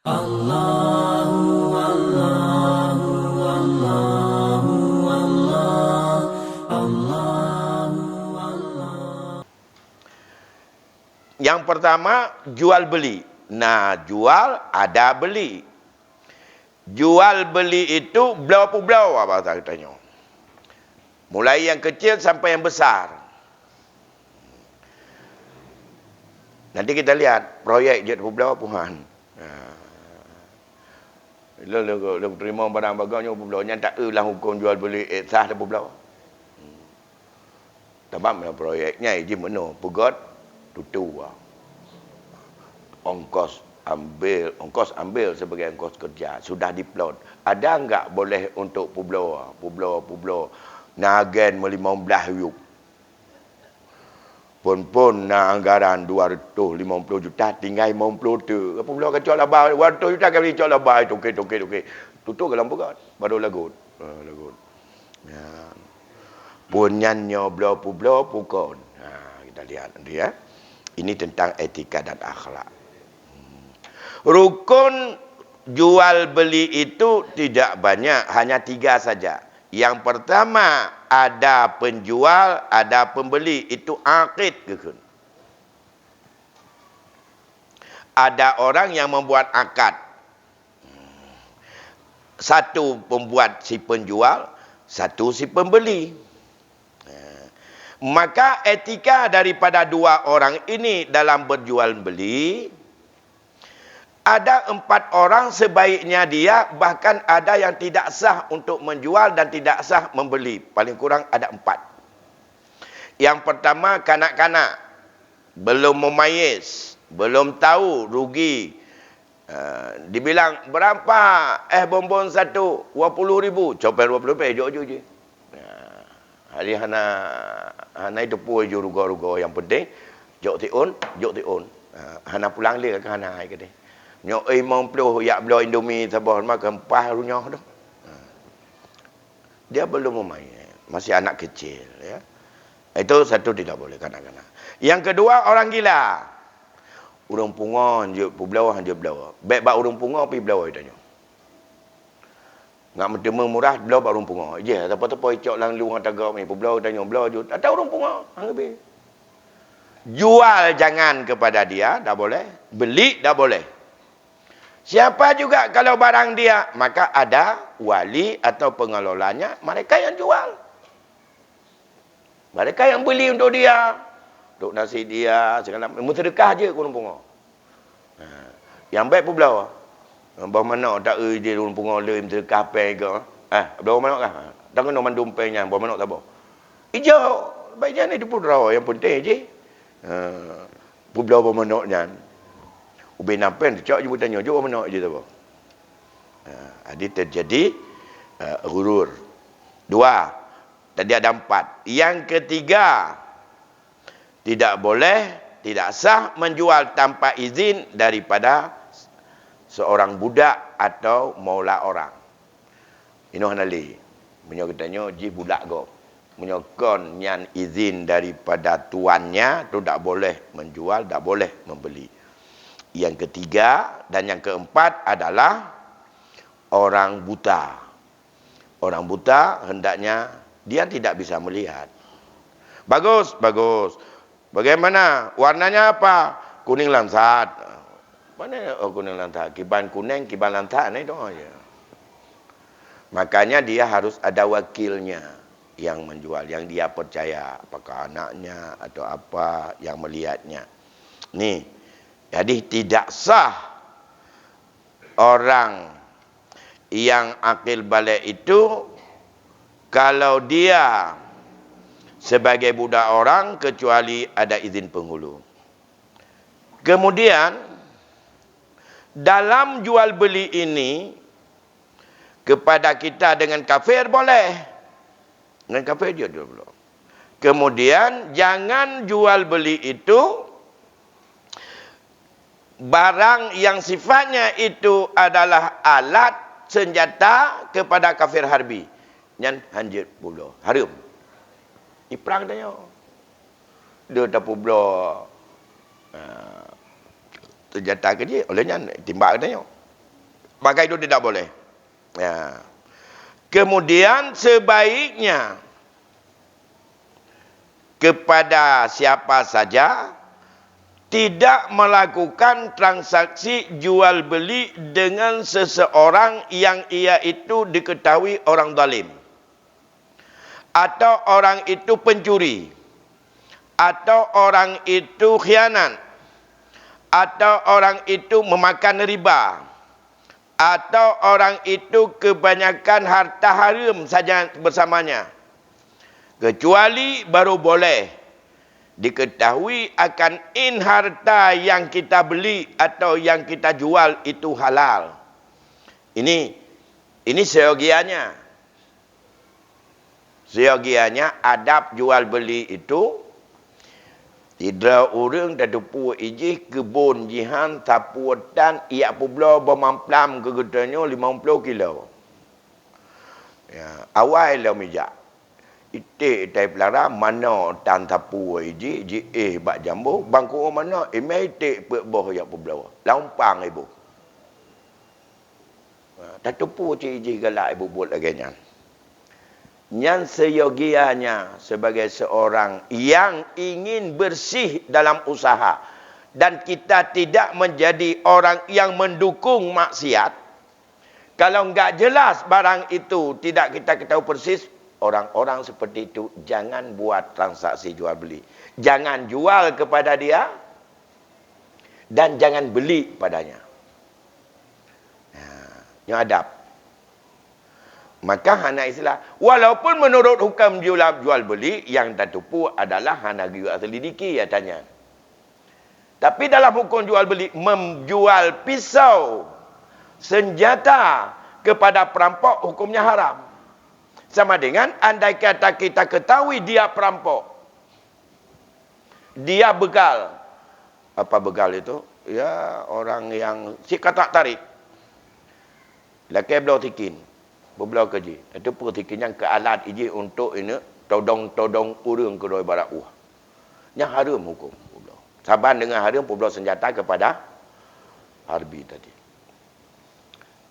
Allahu Allahu Allahu Allah Allahu Allah. Yang pertama, jual beli. Nah, jual ada beli. Jual beli itu belau-belau apa saya tanya. Mulai yang kecil sampai yang besar. Nanti kita lihat proyek je belau puhan. Lu terima barang baganya belau, yang tak lah hukum jual beli sah dah belau. Tamam proyeknya ini mana pegot tutu. Ongkos ambil sebagai ongkos kerja sudah diplot. Ada enggak boleh untuk pulau nagen 15 yuk. Pun na anggaran 250 juta tinggal 50 tu. Apa pula kacau labah 200 juta kali kacau labah toke. Tutu ke lampu kan baru lagut. Lagut. Ya. Punyanyo blo pukon. Kita lihat nanti ya. Ini tentang etika dan akhlak. Rukun jual beli itu tidak banyak, hanya 3 saja. Yang pertama, ada penjual, ada pembeli, itu akid. Ada orang yang membuat akad. Satu pembuat si penjual, satu si pembeli. Maka etika daripada 2 orang ini dalam berjual beli, ada 4 orang sebaiknya dia, bahkan ada yang tidak sah untuk menjual dan tidak sah membeli. Paling kurang ada 4. Yang pertama, kanak-kanak. Belum memayis. Belum tahu rugi. Dibilang, berapa bonbon satu? 20,000. Copel 20,000. Jok je. Hari hana itu pun je ruga-ruga. Yang penting, jok tiun. Hana pulang dia ke hana ke dia. Nyok mau yak belo Indomie sabah makan pah runyah dah. Dia belum memain, masih anak kecil ya. Itu satu tidak boleh kanak-kanak. Yang kedua, orang gila. Urang punga je belau je belau. Baik bak urang punga pi belau tanya. Ngak medem murah belau bak urang punga. Je apa-apa icok lang lu hang taga ni belau tanya belau je. Ada urang punga hang lebih. Jual jangan kepada dia, dah boleh. Beli dah boleh. Siapa juga kalau barang dia, maka ada wali atau pengelolanya, mereka yang jual. Mereka yang beli untuk dia. Untuk nasi dia, segala macam. Sedekah je kurang punga. Yang baik pun belau. Bahawa mana tak dia kurang punga le sedekah pe ke. Belau mana kah? Tak kena mandum pe nya, bahawa mana tak bawa. Hijau, baik jangan itu pun rawa yang penting je. Pun belau bahawa mana nya. Ubin napen cak je bertanya jawab mana je tu. Adik terjadi gurur. 2. Tadi ada 4. Yang ketiga, tidak boleh, tidak sah menjual tanpa izin daripada seorang budak atau maula orang. Ino hanali. Menyokatanya ji budak go. Menyokon nyan izin daripada tuannya tu tak boleh menjual, tak boleh membeli. Yang ketiga dan yang keempat adalah orang buta. Orang buta hendaknya dia tidak bisa melihat. Bagus. Bagaimana? Warnanya apa? Kuning lansat. Mana kuning lansat? Kiban kuning, kiban lansat ni doa aja. Makanya dia harus ada wakilnya yang menjual, yang dia percaya, apakah anaknya atau apa yang melihatnya. Nih. Jadi tidak sah orang yang akil balik itu kalau dia sebagai budak orang kecuali ada izin penghulu. Kemudian dalam jual beli ini kepada kita dengan kafir boleh. Dengan kafir dia dulu. Kemudian jangan jual beli itu barang yang sifatnya itu adalah alat senjata kepada kafir harbi. Yang hanjit pula. Harum. Di perang tanya. Dia tak pula senjata ke dia. Olehnya timbak tanya. Maka itu tidak boleh. Ya. Kemudian sebaiknya kepada siapa saja tidak melakukan transaksi jual beli dengan seseorang yang ia itu diketahui orang zalim, atau orang itu pencuri, atau orang itu khianat, atau orang itu memakan riba, atau orang itu kebanyakan harta haram saja bersamanya. Kecuali baru boleh diketahui akan harta yang kita beli atau yang kita jual itu halal. Ini seyogianya. Seyogianya adab jual beli itu tidak orang dah depu iji kebun jihan tapu dan ia pula bermamplam ke getanya 50 kilo. Ya, awal lah mijak. Itik tai pelara mana tan tapu iji ji bak jambu bangku mana mai itik pe boh ya pula. Lampang ibu. Tak tepu iji galak ibu buat lagi nya. Yang seyogianya sebagai seorang yang ingin bersih dalam usaha dan kita tidak menjadi orang yang mendukung maksiat. Kalau enggak jelas barang itu tidak kita ketahui persis, orang-orang seperti itu jangan buat transaksi jual beli. Jangan jual kepada dia dan jangan beli padanya. Ini adab. Maka hana istilah, walaupun menurut hukum jual beli yang tertupu adalah hana juga selidiki ya tanya. Tapi dalam hukum jual beli menjual pisau senjata kepada perampok hukumnya haram. Sama dengan andai kata kita ketahui dia perampok, dia begal. Apa begal itu? Ya orang yang si katak tarik. Laki belau tikin. Berbelau kerja. Itu pertikinya ke alat iji untuk ini todong-todong urung ke doi barak uah. Yang haram hukum. Saban dengan haram berbelau senjata kepada harbi tadi.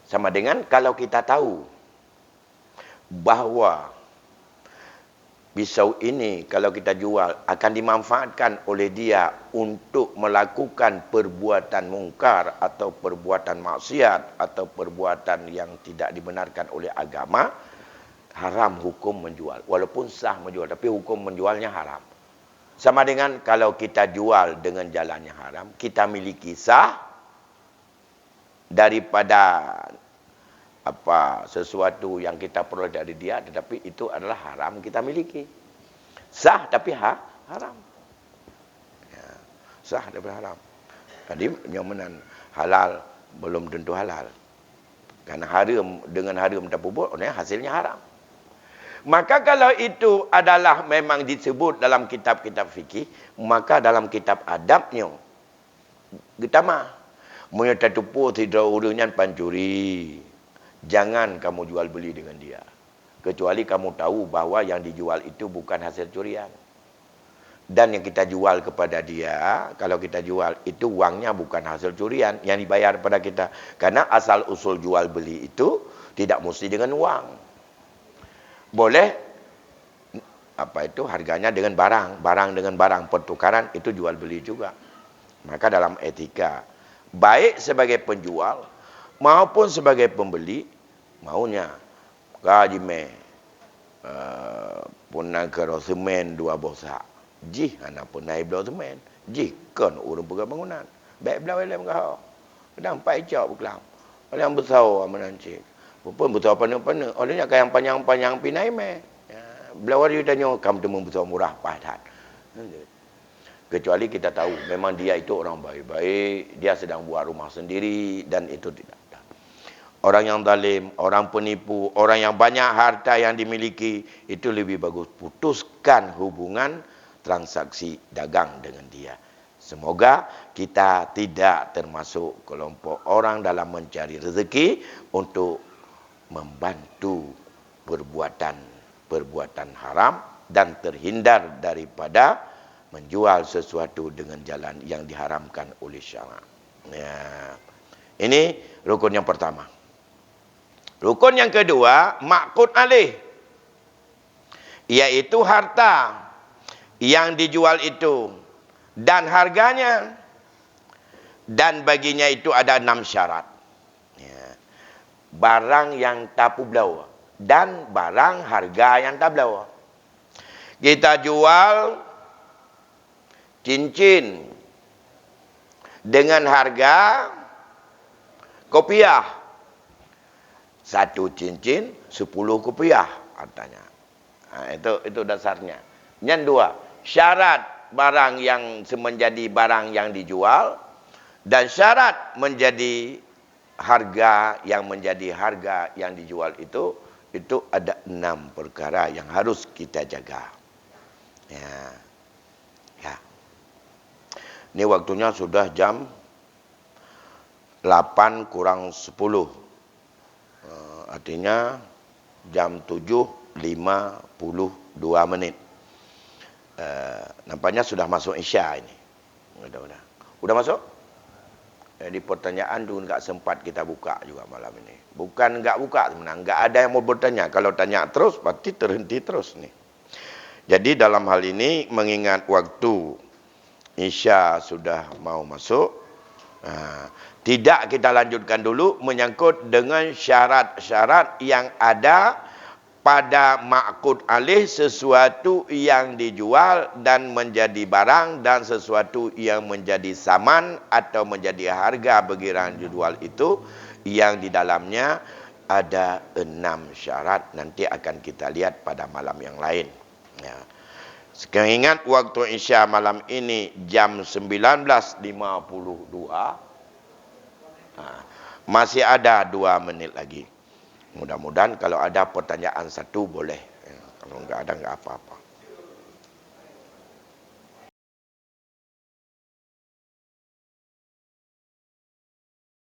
Sama dengan kalau kita tahu bahawa pisau ini kalau kita jual akan dimanfaatkan oleh dia untuk melakukan perbuatan mungkar atau perbuatan maksiat atau perbuatan yang tidak dibenarkan oleh agama, haram hukum menjual. Walaupun sah menjual, tapi hukum menjualnya haram. Sama dengan kalau kita jual dengan jalannya haram, kita miliki sah daripada sesuatu yang kita peroleh dari dia, tetapi itu adalah haram kita miliki. Sah tapi haram. Ya, sah tapi haram. Tadi nyomenan halal belum tentu halal. Karena haram dengan haram terpubuk, hasilnya haram. Maka kalau itu adalah memang disebut dalam kitab-kitab fikih, maka dalam kitab adabnya kita mah menyata tupu tidak urunyan pancuri. Jangan kamu jual beli dengan dia. Kecuali kamu tahu bahwa yang dijual itu bukan hasil curian. Dan yang kita jual kepada dia, kalau kita jual itu uangnya bukan hasil curian yang dibayar pada kita. Karena asal usul jual beli itu tidak mesti dengan uang. Boleh harganya dengan barang dengan barang, pertukaran itu jual beli juga. Maka dalam etika, baik sebagai penjual maupun sebagai pembeli, maunya gaji punai kero semen 2 bosak. Jih anak punai belau semen. Jih kan urung pegang bangunan. Baik belau elem kau. Kadang pai cok beklam. Oleh yang besar menancik. Pun besar panjang-panjang. Olehnya kayak yang panjang-panjang pinai belau dia tanya kamu tu membesar murah padat. Kecuali kita tahu memang dia itu orang baik-baik, dia sedang buat rumah sendiri dan itu tidak. Orang yang zalim, orang penipu, orang yang banyak harta yang dimiliki, itu lebih bagus putuskan hubungan transaksi dagang dengan dia. Semoga kita tidak termasuk kelompok orang dalam mencari rezeki untuk membantu perbuatan haram dan terhindar daripada menjual sesuatu dengan jalan yang diharamkan oleh syarak. Ya. Ini rukun yang pertama. Rukun yang kedua, ma'qud alaih. Iaitu harta yang dijual itu dan harganya. Dan baginya itu ada 6 syarat. Ya. Barang yang tak belau dan barang harga yang tak belau. Kita jual cincin dengan harga kopiah. 1 cincin 10 kopiah harganya. Itu dasarnya. Yang 2, syarat barang yang menjadi barang yang dijual dan syarat menjadi harga yang menjadi harga yang dijual itu ada 6 perkara yang harus kita jaga. Ya. Ini waktunya sudah jam 8 kurang 10. Artinya jam 7:52 menit. Nampaknya sudah masuk Isya ini. Mudah-mudahan. Udah masuk? Jadi pertanyaan tu enggak sempat kita buka juga malam ini. Bukan enggak buka sebenarnya, enggak ada yang mau bertanya. Kalau tanya terus pasti terhenti terus nih. Jadi dalam hal ini mengingat waktu Isya sudah mau masuk, tidak kita lanjutkan dulu menyangkut dengan syarat-syarat yang ada pada ma'qud alaih, sesuatu yang dijual dan menjadi barang dan sesuatu yang menjadi saman atau menjadi harga bagi yang dijual itu, yang di dalamnya ada 6 syarat. Nanti akan kita lihat pada malam yang lain. Ya. Sekarang ingat waktu Isya malam ini jam 19:52. Masih ada 2 menit lagi. Mudah-mudahan kalau ada pertanyaan satu boleh. Kalau enggak ada, enggak apa-apa.